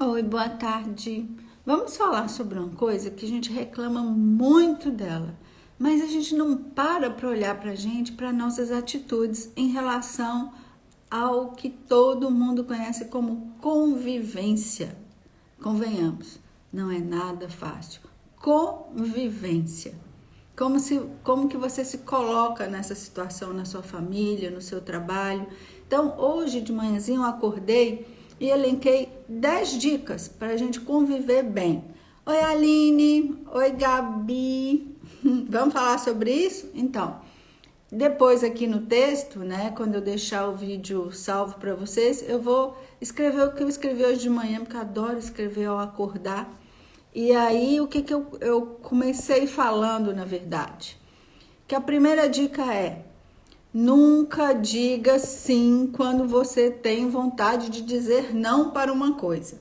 Oi, boa tarde. Vamos falar sobre uma coisa que a gente reclama muito dela, mas a gente não para olhar para a gente, para nossas atitudes em relação ao que todo mundo conhece como convivência. Convenhamos, não é nada fácil. Convivência. Como que você se coloca nessa situação na sua família, no seu trabalho. Então, hoje de manhãzinho eu acordei e elenquei 10 dicas para a gente conviver bem. Oi, Aline. Oi, Gabi. Vamos falar sobre isso? Então, depois aqui no texto, né, quando eu deixar o vídeo salvo para vocês, eu vou escrever o que eu escrevi hoje de manhã, porque eu adoro escrever ao acordar. E aí, o que eu comecei falando, na verdade? Que a primeira dica é: nunca diga sim quando você tem vontade de dizer não para uma coisa.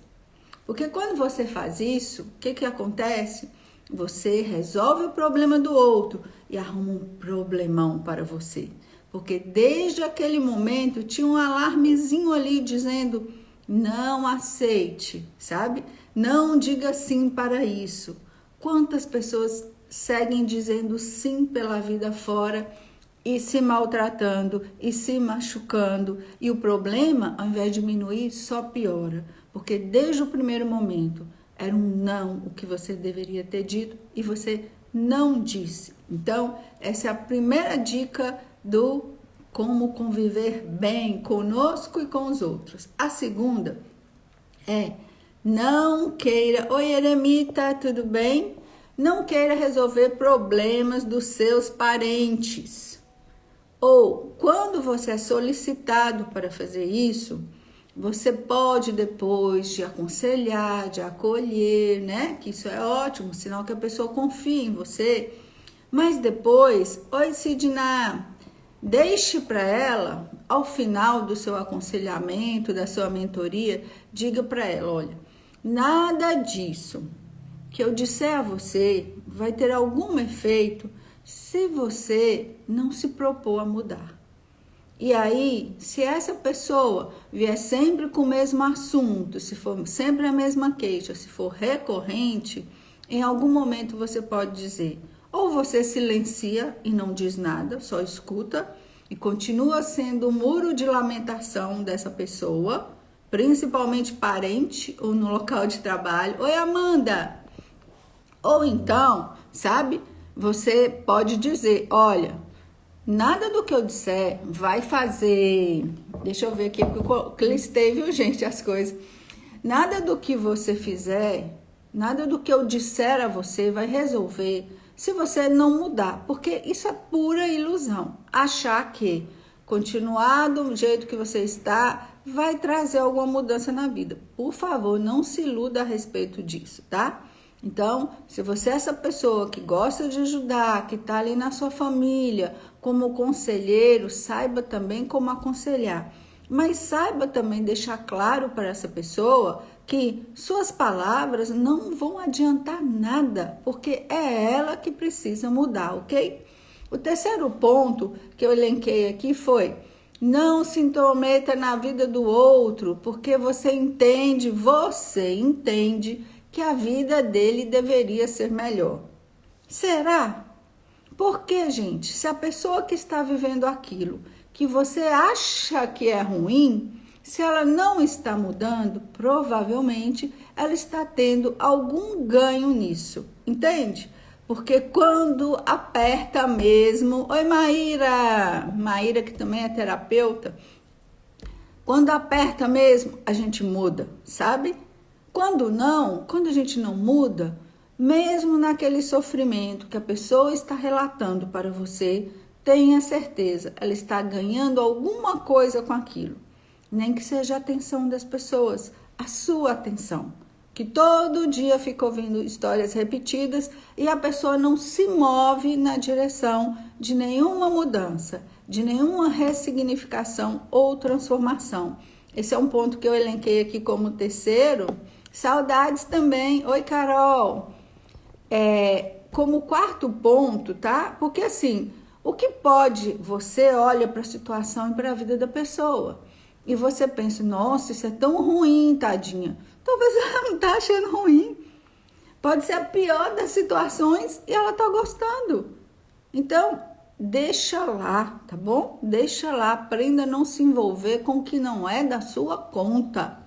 Porque quando você faz isso, o que acontece? Você resolve o problema do outro e arruma um problemão para você. Porque desde aquele momento tinha um alarmezinho ali dizendo: não aceite, sabe? Não diga sim para isso. Quantas pessoas seguem dizendo sim pela vida fora e se maltratando e se machucando, e o problema, ao invés de diminuir, só piora, porque desde o primeiro momento era um não o que você deveria ter dito e você não disse. Então, essa é a primeira dica do como conviver bem conosco e com os outros. A segunda é: não queira, oi Eremita, tudo bem? Não queira resolver problemas dos seus parentes. Ou, quando você é solicitado para fazer isso, você pode, depois de aconselhar, de acolher, né? Que isso é ótimo, sinal que a pessoa confia em você. Mas depois, oi Sidna, deixe para ela, ao final do seu aconselhamento, da sua mentoria, diga para ela: olha, nada disso que eu disser a você vai ter algum efeito se você não se propor a mudar. E aí, se essa pessoa vier sempre com o mesmo assunto, se for sempre a mesma queixa, se for recorrente, em algum momento você pode dizer: ou você silencia e não diz nada, só escuta, e continua sendo o muro de lamentação dessa pessoa, principalmente parente ou no local de trabalho. Oi, Amanda! Ou então, sabe, você pode dizer: olha, nada do que eu disser vai fazer. Deixa eu ver aqui, porque eu listei, viu, gente, as coisas. Nada do que você fizer, nada do que eu disser a você vai resolver se você não mudar, porque isso é pura ilusão. Achar que continuar do jeito que você está vai trazer alguma mudança na vida. Por favor, não se iluda a respeito disso, tá? Então, se você é essa pessoa que gosta de ajudar, que está ali na sua família, como conselheiro, saiba também como aconselhar. Mas saiba também deixar claro para essa pessoa que suas palavras não vão adiantar nada, porque é ela que precisa mudar, ok? O terceiro ponto que eu elenquei aqui foi: não se intrometa na vida do outro, porque você entende que a vida dele deveria ser melhor. Será? Porque, gente, se a pessoa que está vivendo aquilo que você acha que é ruim, se ela não está mudando, provavelmente ela está tendo algum ganho nisso, entende? Porque quando aperta mesmo... Oi, Maíra! Maíra, que também é terapeuta. Quando aperta mesmo, a gente muda, sabe? Quando não, quando a gente não muda, mesmo naquele sofrimento que a pessoa está relatando para você, tenha certeza, ela está ganhando alguma coisa com aquilo. Nem que seja a atenção das pessoas, a sua atenção. Que todo dia fica ouvindo histórias repetidas e a pessoa não se move na direção de nenhuma mudança, de nenhuma ressignificação ou transformação. Esse é um ponto que eu elenquei aqui como terceiro. Saudades também. Oi, Carol. Como quarto ponto, tá? Porque assim, o que pode, você olha para a situação e para a vida da pessoa e você pensa: nossa, isso é tão ruim, tadinha. Talvez ela não está achando ruim. Pode ser a pior das situações e ela está gostando. Então, deixa lá, tá bom? Deixa lá, aprenda a não se envolver com o que não é da sua conta.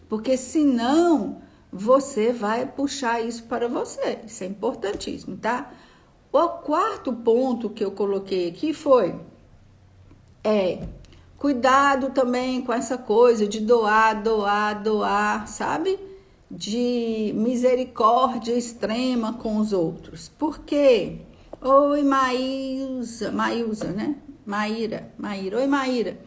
Porque senão você vai puxar isso para você. Isso é importantíssimo, tá? O quarto ponto que eu coloquei aqui foi cuidado também com essa coisa de doar, sabe? De misericórdia extrema com os outros. Por quê? Oi, Maísa, né? Maíra. Oi, Maíra.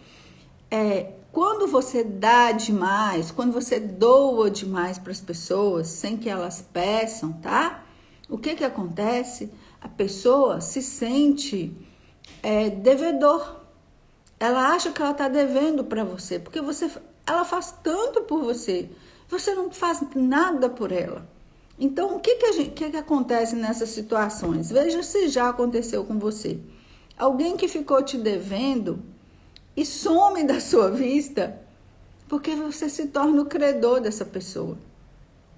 Quando você dá demais, quando você doa demais para as pessoas, sem que elas peçam, tá? O que acontece? A pessoa se sente devedor. Ela acha que ela está devendo para você, porque ela faz tanto por você, você não faz nada por ela. Então, o que acontece nessas situações? Veja se já aconteceu com você. Alguém que ficou te devendo e some da sua vista, porque você se torna o credor dessa pessoa,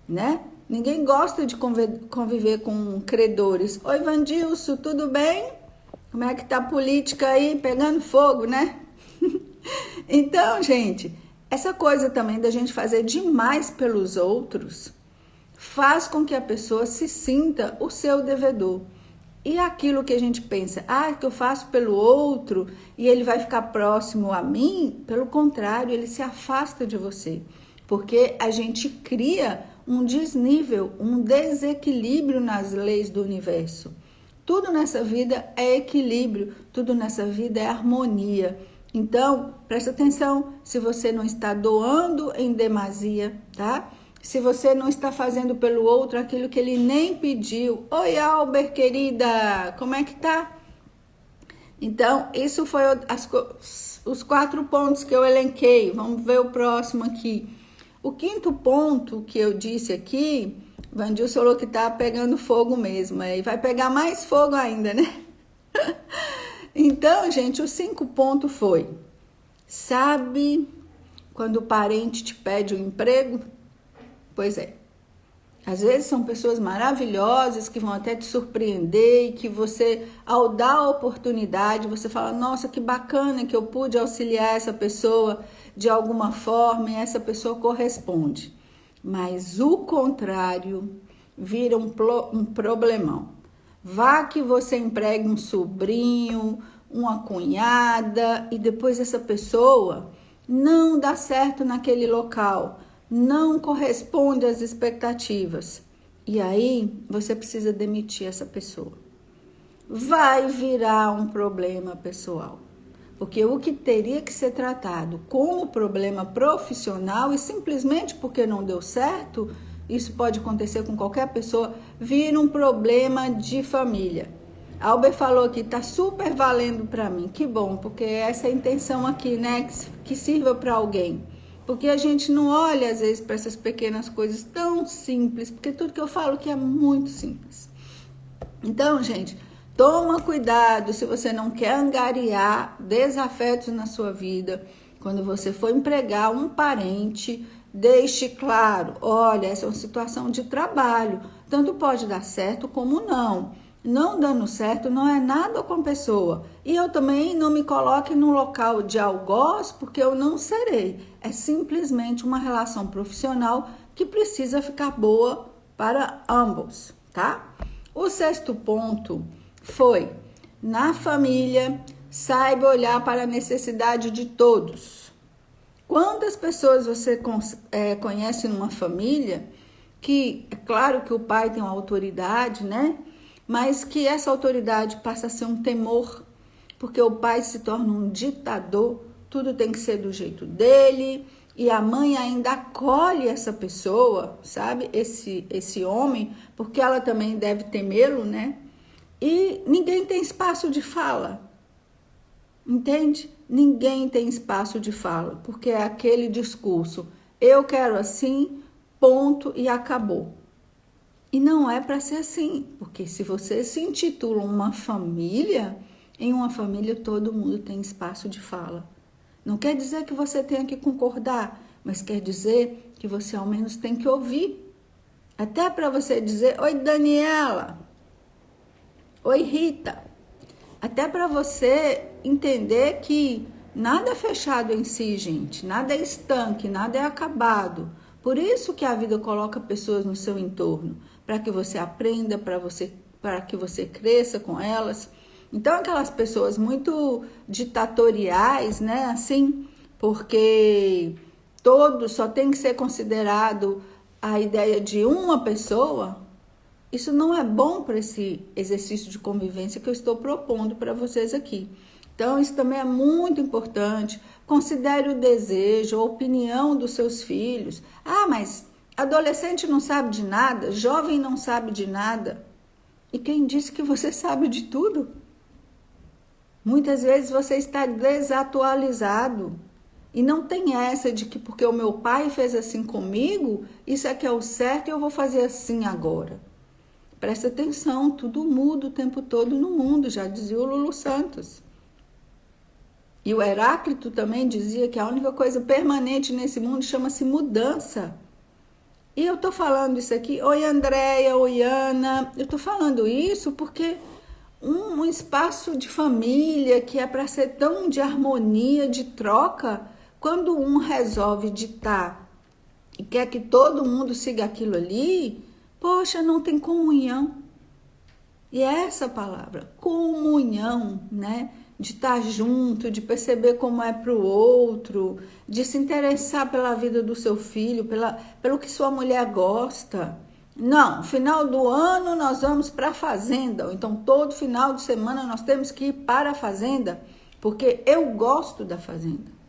né? Ninguém gosta de conviver com credores. Oi, Vandilson, tudo bem? Como é que tá a política aí? Pegando fogo, né? Então, gente, essa coisa também da gente fazer demais pelos outros faz com que a pessoa se sinta o seu devedor. E aquilo que a gente pensa, que eu faço pelo outro e ele vai ficar próximo a mim, pelo contrário, ele se afasta de você. Porque a gente cria um desnível, um desequilíbrio nas leis do universo. Tudo nessa vida é equilíbrio, tudo nessa vida é harmonia. Então, presta atenção se você não está doando em demasia, tá? Se você não está fazendo pelo outro aquilo que ele nem pediu. Oi, Albert, querida, como é que tá? Então, isso foi os 4 pontos que eu elenquei. Vamos ver o próximo aqui. O quinto ponto que eu disse aqui, Vandilson falou que tá pegando fogo mesmo. Aí vai pegar mais fogo ainda, né? Então, gente, o 5 ponto foi: sabe quando o parente te pede um emprego? Pois é. Às vezes são pessoas maravilhosas que vão até te surpreender e que você, ao dar a oportunidade, você fala, nossa, que bacana que eu pude auxiliar essa pessoa de alguma forma e essa pessoa corresponde. Mas o contrário vira um problemão. Vá que você empregue um sobrinho, uma cunhada e depois essa pessoa não dá certo naquele local, não corresponde às expectativas. E aí você precisa demitir essa pessoa. Vai virar um problema pessoal. Porque o que teria que ser tratado como problema profissional e simplesmente porque não deu certo, isso pode acontecer com qualquer pessoa, vira um problema de família. Albert falou aqui, tá super valendo para mim. Que bom, porque essa é a intenção aqui, né? Que sirva para alguém. Porque a gente não olha, às vezes, para essas pequenas coisas tão simples, porque tudo que eu falo aqui é muito simples. Então, gente, toma cuidado se você não quer angariar desafetos na sua vida. Quando você for empregar um parente, deixe claro, olha, essa é uma situação de trabalho, tanto pode dar certo como não. Não dando certo não é nada com a pessoa. E eu também não me coloque no local de algoz, porque eu não serei. É simplesmente uma relação profissional que precisa ficar boa para ambos, tá? O 6º ponto foi, na família, saiba olhar para a necessidade de todos. Quantas pessoas você conhece numa família que, é claro que o pai tem uma autoridade, né? Mas que essa autoridade passa a ser um temor, porque o pai se torna um ditador, tudo tem que ser do jeito dele, e a mãe ainda acolhe essa pessoa, sabe? Esse homem, porque ela também deve temê-lo, né? E ninguém tem espaço de fala, entende? Ninguém tem espaço de fala, porque é aquele discurso, eu quero assim, ponto e acabou. E não é para ser assim, porque se você se intitula uma família, em uma família todo mundo tem espaço de fala. Não quer dizer que você tenha que concordar, mas quer dizer que você ao menos tem que ouvir. Até para você dizer, oi Daniela, oi Rita. Até para você entender que nada é fechado em si, gente. Nada é estanque, nada é acabado. Por isso que a vida coloca pessoas no seu entorno, para que você aprenda, para que você cresça com elas. Então, aquelas pessoas muito ditatoriais, né? Assim, porque todos só tem que ser considerado a ideia de uma pessoa. Isso não é bom para esse exercício de convivência que eu estou propondo para vocês aqui. Então, isso também é muito importante. Considere o desejo, a opinião dos seus filhos. Ah, mas adolescente não sabe de nada, jovem não sabe de nada. E quem disse que você sabe de tudo? Muitas vezes você está desatualizado. E não tem essa de que porque o meu pai fez assim comigo, isso é que é o certo e eu vou fazer assim agora. Presta atenção, tudo muda o tempo todo no mundo, já dizia o Lulu Santos. E o Heráclito também dizia que a única coisa permanente nesse mundo chama-se mudança. E eu tô falando isso aqui, oi Andréia, oi Ana, eu tô falando isso porque um espaço de família que é para ser tão de harmonia, de troca, quando um resolve ditar e quer que todo mundo siga aquilo ali, poxa, não tem comunhão. E é essa palavra, comunhão, né? De estar junto, de perceber como é para o outro, de se interessar pela vida do seu filho, pelo que sua mulher gosta. Não, final do ano nós vamos para a fazenda, ou então todo final de semana nós temos que ir para a fazenda, porque eu gosto da fazenda.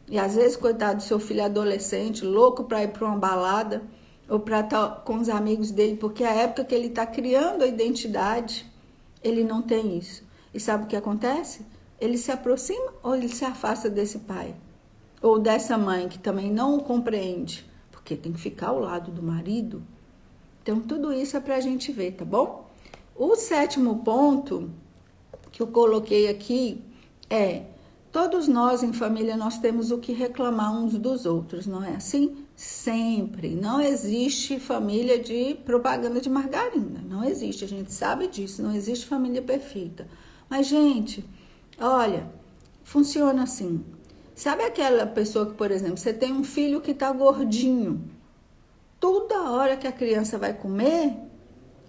E às vezes, coitado do seu filho adolescente, louco para ir para uma balada, ou para estar com os amigos dele, porque a época que ele está criando a identidade, ele não tem isso. E sabe o que acontece? Ele se aproxima ou ele se afasta desse pai? Ou dessa mãe que também não o compreende, porque tem que ficar ao lado do marido. Então, tudo isso é para a gente ver, tá bom? O 7º ponto que eu coloquei aqui é: todos nós em família, nós temos o que reclamar uns dos outros, não é assim? Sempre. Não existe família de propaganda de margarina. Não existe, a gente sabe disso. Não existe família perfeita. Mas, gente, olha, funciona assim. Sabe aquela pessoa que, por exemplo, você tem um filho que está gordinho. Toda hora que a criança vai comer,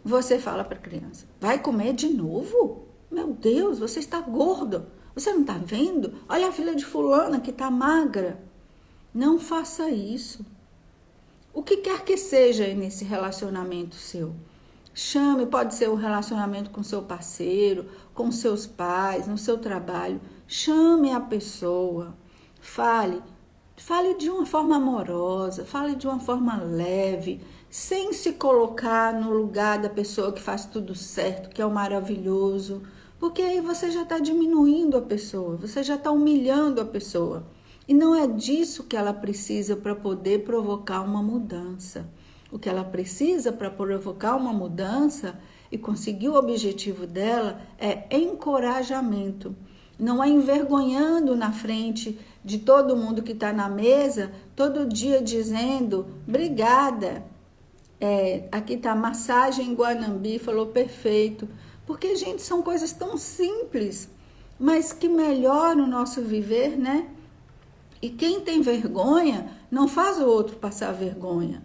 você fala para a criança: vai comer de novo? Meu Deus, você está gordo. Você não está vendo? Olha a filha de fulana que está magra. Não faça isso. O que quer que seja nesse relacionamento seu. Chame, pode ser um relacionamento com seu parceiro, com seus pais, no seu trabalho. Chame a pessoa. Fale de uma forma amorosa, fale de uma forma leve, sem se colocar no lugar da pessoa que faz tudo certo, que é o maravilhoso. Porque aí você já está diminuindo a pessoa, você já está humilhando a pessoa. E não é disso que ela precisa para poder provocar uma mudança. O que ela precisa para provocar uma mudança e conseguir o objetivo dela é encorajamento. Não é envergonhando na frente de todo mundo que está na mesa, todo dia dizendo: obrigada. Aqui está massagem em Guanambi, falou perfeito. Porque, gente, são coisas tão simples, mas que melhoram o nosso viver, né? E quem tem vergonha, não faz o outro passar vergonha.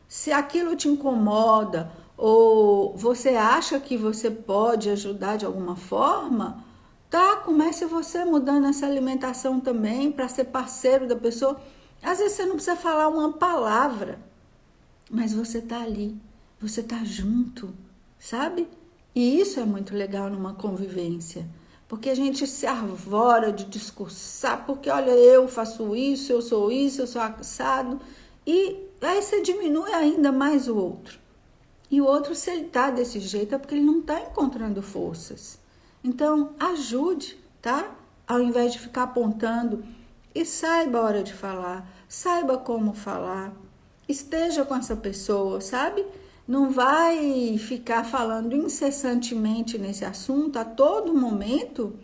Se aquilo te incomoda, ou você acha que você pode ajudar de alguma forma, tá, comece você mudando essa alimentação também, para ser parceiro da pessoa. Às vezes você não precisa falar uma palavra, mas você tá ali, você tá junto, sabe? E isso é muito legal numa convivência, porque a gente se arvora de discursar, porque olha, eu faço isso, eu sou assado, e aí você diminui ainda mais o outro. E o outro, se ele tá desse jeito, é porque ele não tá encontrando forças. Então, ajude, tá? Ao invés de ficar apontando, e saiba a hora de falar, saiba como falar, esteja com essa pessoa, sabe? Não vai ficar falando incessantemente nesse assunto a todo momento.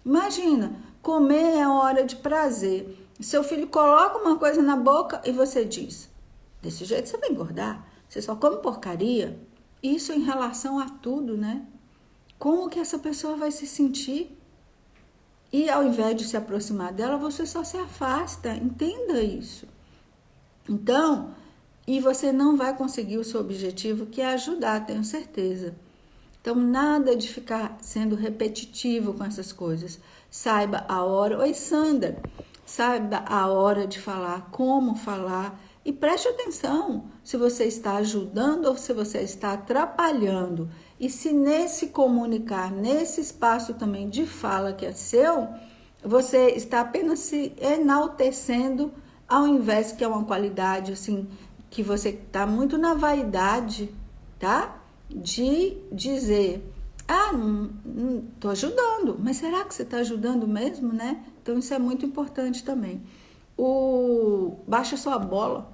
Imagina, comer é hora de prazer. Seu filho coloca uma coisa na boca e você diz, desse jeito você vai engordar, você só come porcaria. Isso em relação a tudo, né? Como que essa pessoa vai se sentir? E ao invés de se aproximar dela, você só se afasta. Entenda isso. Então, e você não vai conseguir o seu objetivo, que é ajudar, tenho certeza. Então, nada de ficar sendo repetitivo com essas coisas. Saiba a hora. Oi, Sandra. Saiba a hora de falar, como falar. E preste atenção se você está ajudando ou se você está atrapalhando. E se nesse comunicar, nesse espaço também de fala que é seu, você está apenas se enaltecendo, ao invés que é uma qualidade assim, que você está muito na vaidade, tá? De dizer, não tô ajudando, mas será que você está ajudando mesmo, né? Então isso é muito importante também. Baixa sua bola,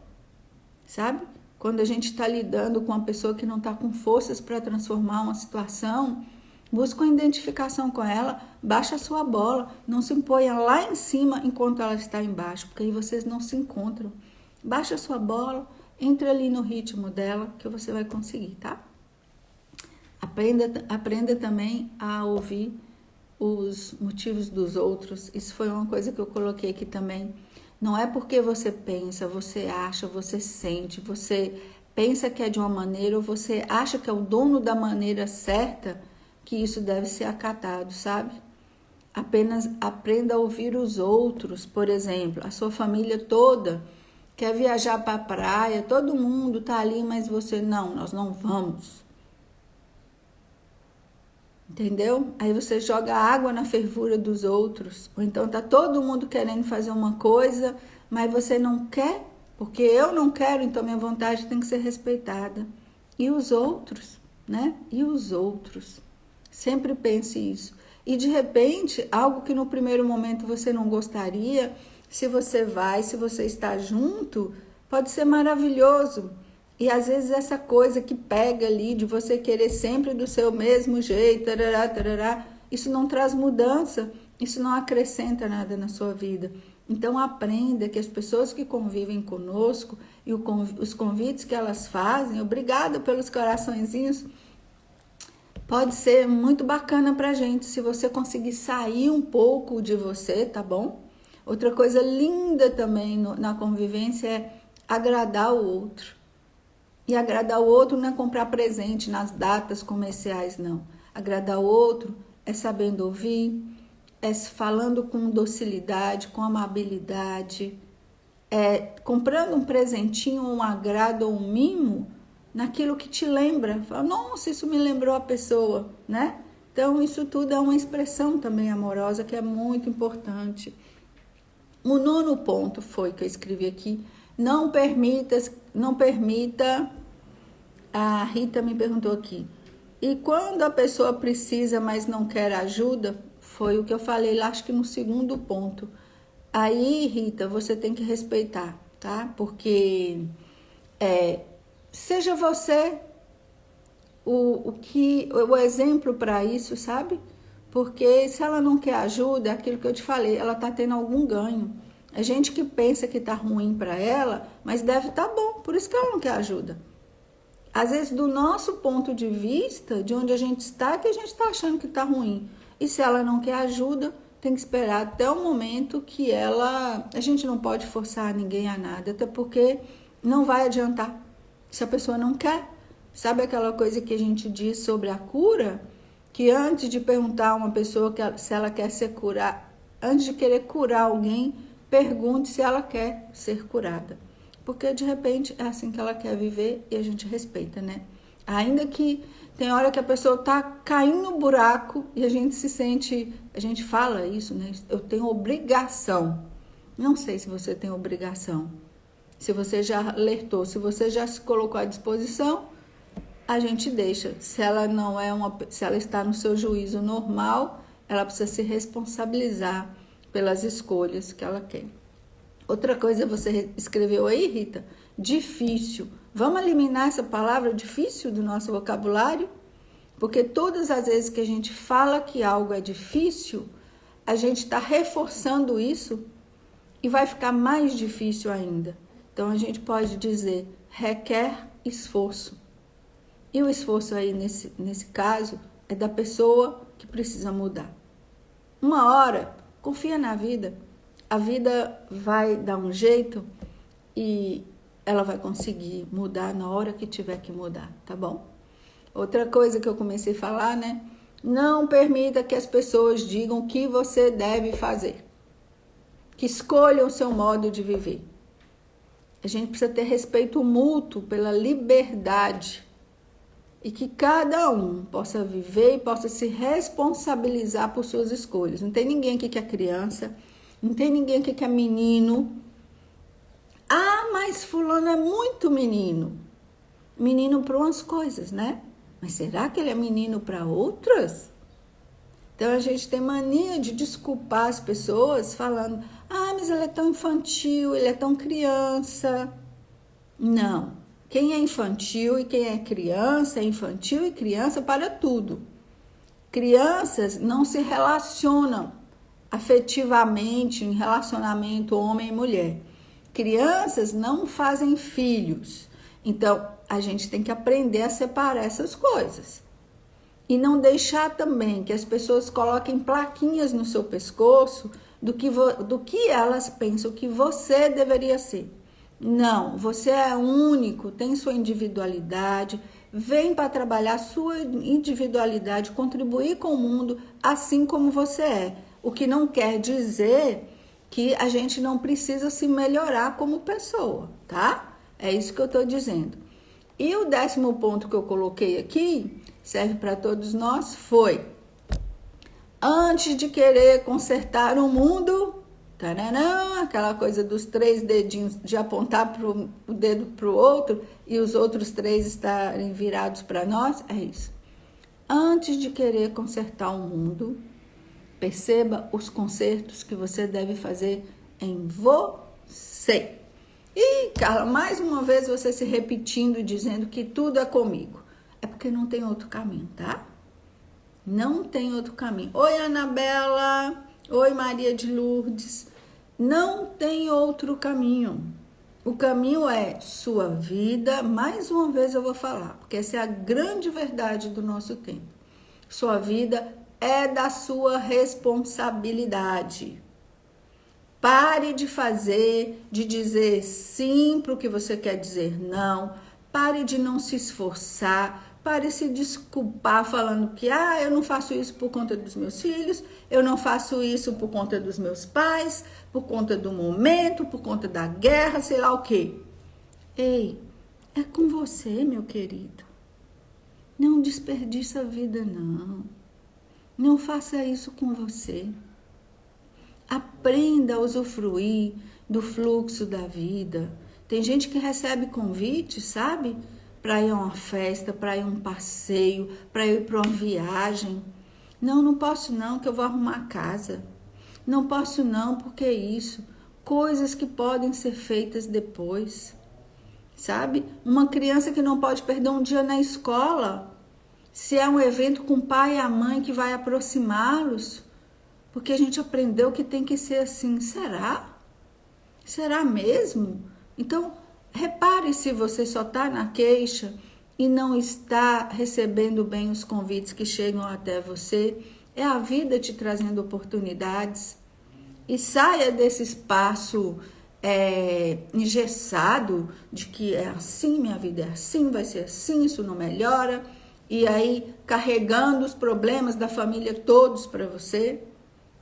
sabe? Quando a gente está lidando com uma pessoa que não está com forças para transformar uma situação, busca uma identificação com ela, baixa a sua bola, não se imponha lá em cima enquanto ela está embaixo, porque aí vocês não se encontram. Baixa a sua bola, entra ali no ritmo dela que você vai conseguir, tá? Aprenda também a ouvir os motivos dos outros. Isso foi uma coisa que eu coloquei aqui também. Não é porque você pensa, você acha, você sente, você pensa que é de uma maneira ou você acha que é o dono da maneira certa que isso deve ser acatado, sabe? Apenas aprenda a ouvir os outros. Por exemplo, a sua família toda quer viajar para a praia, todo mundo tá ali, mas você não, nós não vamos. Entendeu? Aí você joga água na fervura dos outros. Ou então tá todo mundo querendo fazer uma coisa, mas você não quer, porque eu não quero, então minha vontade tem que ser respeitada. E os outros, né? E os outros. Sempre pense isso. E de repente, algo que no primeiro momento você não gostaria, se você vai, se você está junto, pode ser maravilhoso. E às vezes essa coisa que pega ali de você querer sempre do seu mesmo jeito, tarará, tarará, isso não traz mudança, isso não acrescenta nada na sua vida. Então aprenda que as pessoas que convivem conosco e os convites que elas fazem, obrigada pelos coraçõezinhos, pode ser muito bacana pra gente se você conseguir sair um pouco de você, tá bom? Outra coisa linda também na convivência é agradar o outro. E agradar o outro não é comprar presente nas datas comerciais, não. Agradar o outro é sabendo ouvir, é falando com docilidade, com amabilidade, é comprando um presentinho, um agrado ou um mimo naquilo que te lembra. Fala, nossa, isso me lembrou a pessoa, né? Então, isso tudo é uma expressão também amorosa que é muito importante. O 9º ponto foi que eu escrevi aqui. Não permita, a Rita me perguntou aqui, e quando a pessoa precisa, mas não quer ajuda, foi o que eu falei lá, acho que no 2º ponto. Aí, Rita, você tem que respeitar, tá? Porque seja você o exemplo para isso, sabe? Porque se ela não quer ajuda, é aquilo que eu te falei, ela tá tendo algum ganho. É gente que pensa que tá ruim para ela, mas deve tá bom, por isso que ela não quer ajuda. Às vezes, do nosso ponto de vista, de onde a gente está, que a gente está achando que está ruim. E se ela não quer ajuda, tem que esperar até o momento que ela... A gente não pode forçar ninguém a nada, até porque não vai adiantar se a pessoa não quer. Sabe aquela coisa que a gente diz sobre a cura? Que antes de perguntar a uma pessoa se ela quer ser curada, antes de querer curar alguém, pergunte se ela quer ser curada. Porque de repente é assim que ela quer viver e a gente respeita, né? Ainda que tem hora que a pessoa tá caindo no buraco e a gente se sente, a gente fala isso, né? Eu tenho obrigação. Não sei se você tem obrigação. Se você já alertou, se você já se colocou à disposição, a gente deixa. Se ela não é se ela está no seu juízo normal, ela precisa se responsabilizar pelas escolhas que ela quer. Outra coisa você escreveu aí, Rita, difícil. Vamos eliminar essa palavra difícil do nosso vocabulário? Porque todas as vezes que a gente fala que algo é difícil, a gente está reforçando isso e vai ficar mais difícil ainda. Então a gente pode dizer, requer esforço. E o esforço aí nesse caso é da pessoa que precisa mudar. Uma hora, confia na vida. A vida vai dar um jeito e ela vai conseguir mudar na hora que tiver que mudar, tá bom? Outra coisa que eu comecei a falar, né? Não permita que as pessoas digam o que você deve fazer. Que escolham o seu modo de viver. A gente precisa ter respeito mútuo pela liberdade e que cada um possa viver e possa se responsabilizar por suas escolhas. Não tem ninguém aqui que é criança, não tem ninguém aqui que é menino. Ah, mas fulano é muito menino. Menino para umas coisas, né? Mas será que ele é menino para outras? Então a gente tem mania de desculpar as pessoas falando, ah, mas ele é tão infantil, ele é tão criança. Não. Quem é infantil e quem é infantil e criança para tudo. Crianças não se relacionam afetivamente em relacionamento homem e mulher. Crianças não fazem filhos. Então, a gente tem que aprender a separar essas coisas. E não deixar também que as pessoas coloquem plaquinhas no seu pescoço do que elas pensam que você deveria ser. Não, você é único, tem sua individualidade, vem para trabalhar sua individualidade, contribuir com o mundo assim como você é. O que não quer dizer que a gente não precisa se melhorar como pessoa, tá? É isso que eu estou dizendo. E o 10º ponto que eu coloquei aqui, serve para todos nós, foi: antes de querer consertar o mundo, taranã, aquela coisa dos 3 dedinhos, de apontar o dedo para o outro e os outros 3 estarem virados para nós, é isso. Antes de querer consertar o mundo, perceba os consertos que você deve fazer em você. E, Carla, mais uma vez você se repetindo, dizendo que tudo é comigo. É porque não tem outro caminho, tá? Não tem outro caminho. Oi, Anabela. Oi, Maria de Lourdes. Não tem outro caminho. O caminho é sua vida. Mais uma vez eu vou falar, porque essa é a grande verdade do nosso tempo. Sua vida é da sua responsabilidade. Pare de dizer sim para o que você quer dizer não. Pare de não se esforçar. Pare de se desculpar falando que eu não faço isso por conta dos meus filhos, eu não faço isso por conta dos meus pais, por conta do momento, por conta da guerra, sei lá o quê. Ei, é com você, meu querido. Não desperdiça a vida, não. Não faça isso com você. Aprenda a usufruir do fluxo da vida. Tem gente que recebe convite, sabe? Para ir a uma festa, para ir a um passeio, para ir para uma viagem. Não posso não, que eu vou arrumar a casa. Não posso não, porque é isso. Coisas que podem ser feitas depois. Sabe? Uma criança que não pode perder um dia na escola. Se é um evento com o pai e a mãe que vai aproximá-los. Porque a gente aprendeu que tem que ser assim. Será? Será mesmo? Então, repare se você só está na queixa e não está recebendo bem os convites que chegam até você. É a vida te trazendo oportunidades. E saia desse espaço engessado de que é assim, minha vida é assim, vai ser assim, isso não melhora. E aí, carregando os problemas da família todos para você.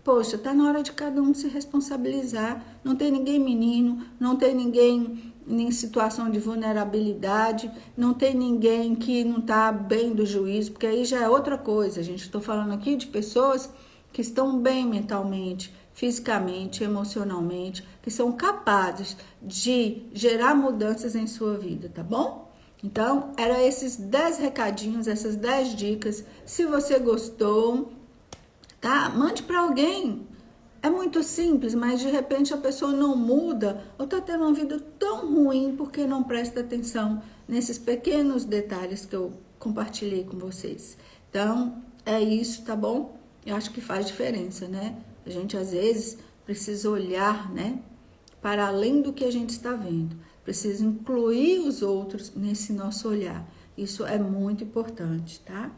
Poxa, tá na hora de cada um se responsabilizar. Não tem ninguém menino, não tem ninguém em situação de vulnerabilidade, não tem ninguém que não tá bem do juízo, porque aí já é outra coisa, gente. Estou falando aqui de pessoas que estão bem mentalmente, fisicamente, emocionalmente, que são capazes de gerar mudanças em sua vida, tá bom? Então, eram esses 10 recadinhos, essas 10 dicas. Se você gostou, tá? Mande para alguém. É muito simples, mas de repente a pessoa não muda ou está tendo uma vida tão ruim porque não presta atenção nesses pequenos detalhes que eu compartilhei com vocês. Então, é isso, tá bom? Eu acho que faz diferença, né? A gente às vezes precisa olhar, né? para além do que a gente está vendo. Precisa incluir os outros nesse nosso olhar. Isso é muito importante, tá?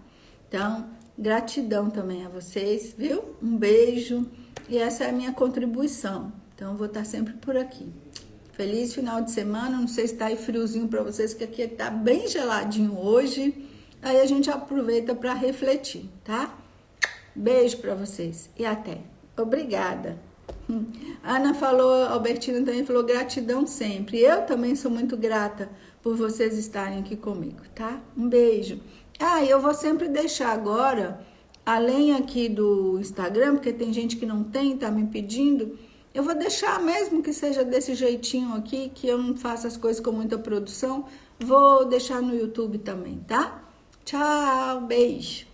Então, gratidão também a vocês, viu? Um beijo. E essa é a minha contribuição. Então, eu vou estar sempre por aqui. Feliz final de semana. Não sei se está aí friozinho para vocês, que aqui está bem geladinho hoje. Aí a gente aproveita para refletir, tá? Beijo para vocês e até. Obrigada. Ana falou, Albertina também falou, gratidão sempre. Eu também sou muito grata por vocês estarem aqui comigo, tá? Um beijo. E eu vou sempre deixar agora, além aqui do Instagram, porque tem gente que não tem, tá me pedindo, eu vou deixar mesmo que seja desse jeitinho aqui, que eu não faço as coisas com muita produção, vou deixar no YouTube também, tá? Tchau, beijo.